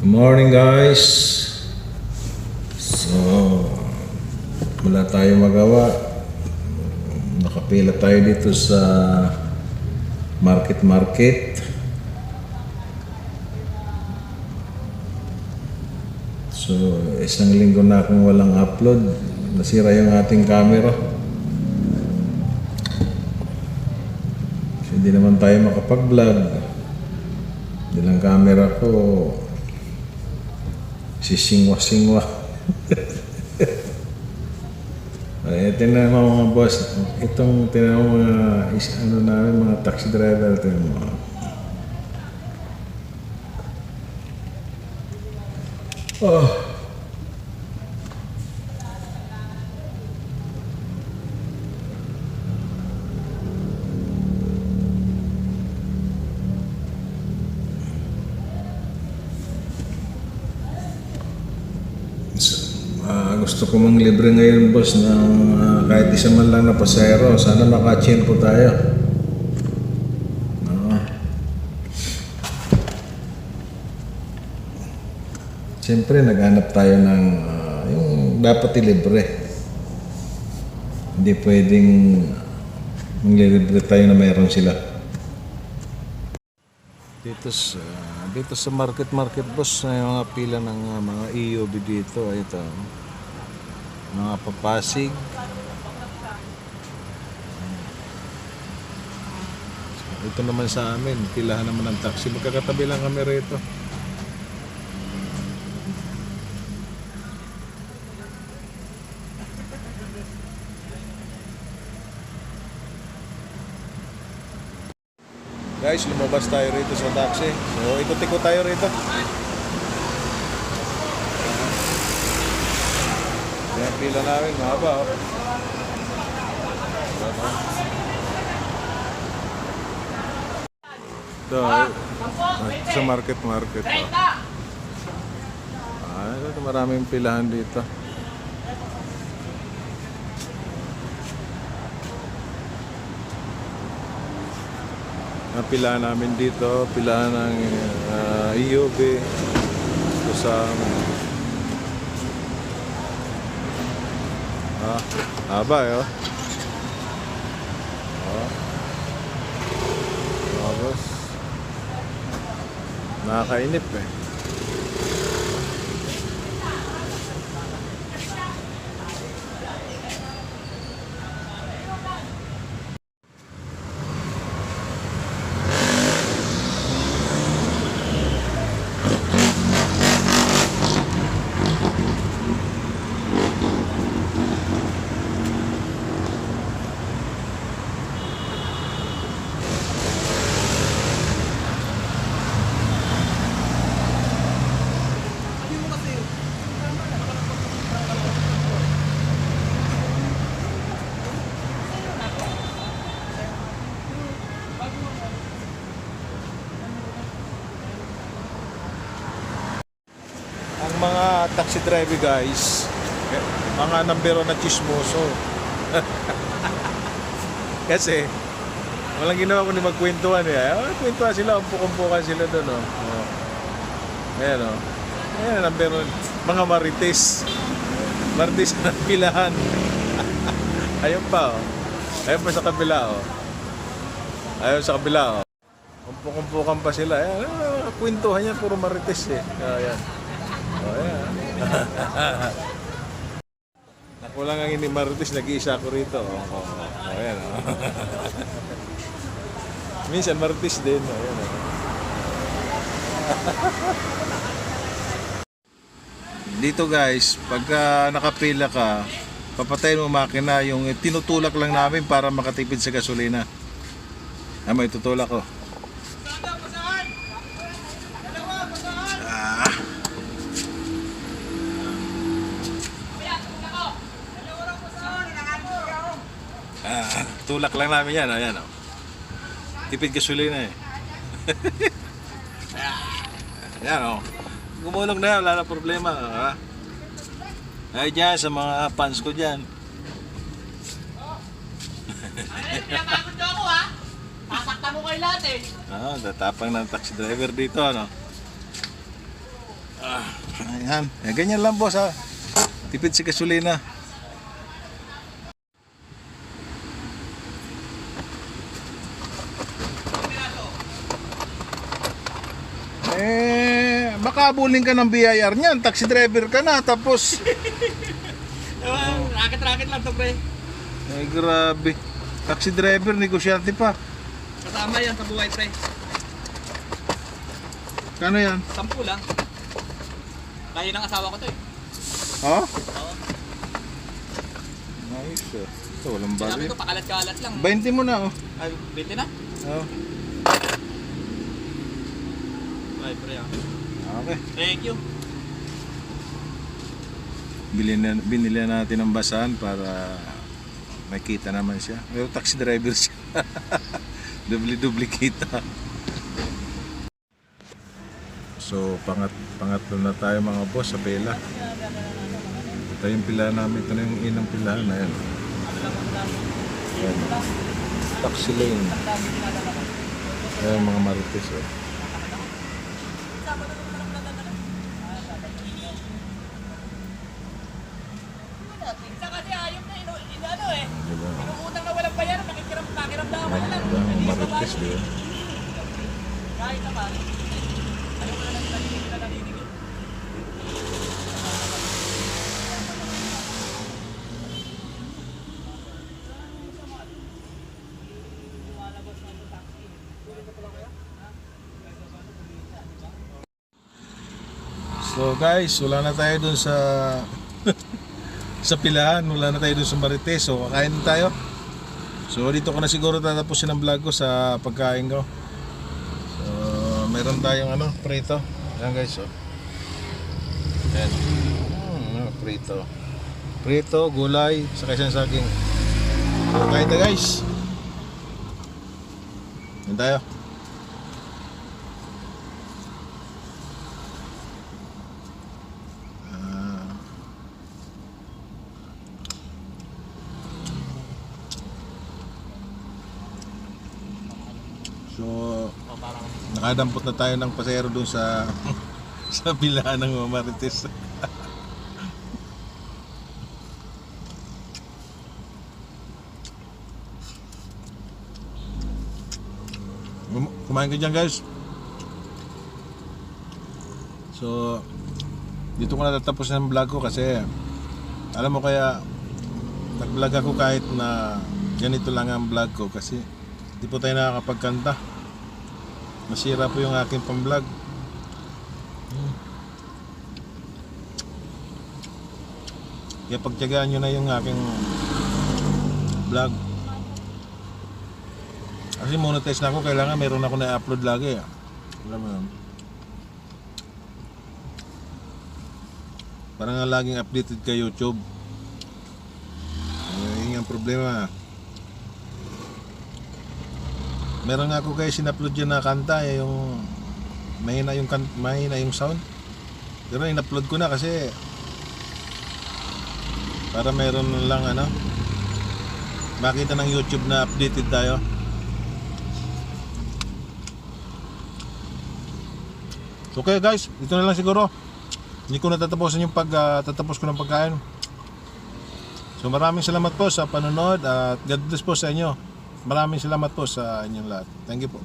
Good morning guys. So, wala tayo magawa. Nakapila tayo dito sa market. So, isang linggo na akong walang upload. Nasira yung ating camera. So, hindi naman tayo makapag-vlog. Dilang camera ko sisingwa-singwa. Ay, tinan mo mga boss, itong tinan mo mga namin, mga taxi driver, tinan mo. Oh. Gusto ko mang libre ngayon boss ng kahit isa man lang na pasahero. Sana maka-chain po tayo. Siyempre naghanap tayo ng yung dapat ilibre. Hindi pwedeng manglilibre tayo na mayroon sila. Dito sa market boss, may mga pila ng mga EOB dito. Ito, mga papasig. Ito naman sa amin, pilahan naman ng taxi. Magkakatabi lang kami rito. Guys, lumabas tayo rito sa taxi. So, ikot-ikot tayo rito. Yan, pila namin, mahaba oh. Ito, sa market oh. Ito, maraming pilahan dito. Pila namin dito, pila ng EOB ito sa haba oh. Tapos nakakainip eh. Ang mga taxi driver guys, mga nambero na chismoso. Kasi walang ginawa kundi magkwentuhan eh. Kwentuhan sila, umpuk-umpukan sila doon oh. Ayan oh. Ayan nambero, mga marites. Marites na pilahan. Ayun pa oh. Ayun pa sa kabila oh. Ayun sa kabila oh. Umpuk-umpukan pa sila. Ayan, kwentuhan yan, puro marites eh. Ayan. Oh, yeah. Ako lang ang ini marites, nag-iisa ko rito. Ayan, oh. Minsan marites din. Ayan, oh. Dito guys, pagka nakapila ka, papatayin mo makina, yung tinutulak lang namin para makatipid sa gasolina. May tutulak ko. Tulak lang namin yan, ayan oh. Tipid gasolina eh. Ayan oh. Gumulong na yan, wala na problema ha? Ay dyan, sa mga fans ko dyan. Pinapagod ako ha? Sasakta mo kayo lahat eh. Tatapang ng taxi driver dito ano. Ayan. Ganyan lang boss ha. Tipid si gasolina. Makabuling ka ng BIR niyan. Taxi driver ka na. Tapos, Racket-racket lang to, pre. ay grabe. Taxi driver, negosyante pa. Kasama yan sa buhay, pre. Kano yan? 10 lang. Kaya ng asawa ko to eh. Oh? Oo. Nice. Ito, walang Sinabi bagay. ko, pakalat-kalat lang. 20 mo na oh. Ay, 20 na? Oh. Ay, pre. Okay. Thank you. Binili natin ng basahan para makita naman siya. Pero taxi driver siya. Dubli-dubli kita. So, pangatlo na tayo mga boss sa pila. Ito yung pila namin. Ito na yung inang pilahan. Ayan. Ayan. Taxi lane. Ayan mga marites. Oh. Kasi ayop na inano eh. Diba? Inuutang na walang bayaran, nakikiramdaman na lang. Ayan mga marites. Diba? Kahit naman, ayaw ko na lang nalilig na nalilig. So guys, wala na tayo dun sa sa pilahan, wala na tayo dun sa Marites. So kakain na tayo. So dito ko na siguro tatapusin ang vlog ko sa pagkain ko. So meron tayong prito. Ayan guys, oh. Ayan. Prito. Prito, gulay, saka isang saging. So kain tayo guys. Yan tayo. So, nakadampot na tayo ng pasero doon sa sa bilahan ng mga Marites. Kumain ka dyan guys. So, dito ko na tatapos ng vlog ko kasi alam mo kaya nag-vlog ako kahit na ganito lang ang vlog ko kasi di po tayo nakakapagkanta. Nasira po yung aking pang-vlog. Kaya pagtiyagaan nyo na yung aking vlog. Kasi monetize na ako, kailangan meron ako na-upload lagi. Alam mo yun. Parang nga laging updated kay YouTube. Yun ang problema. Meron nga ako kayo sinupload dyan na kanta, yung mahina yung sound. Pero in-upload ko na kasi para meron lang makita ng YouTube na updated tayo. Okay guys, ito na lang siguro. Hindi ko natatapusin yung tatapos ko ng pagkain. So maraming salamat po sa panonood at God bless po sa inyo. Maraming salamat po sa inyong lahat. Thank you po.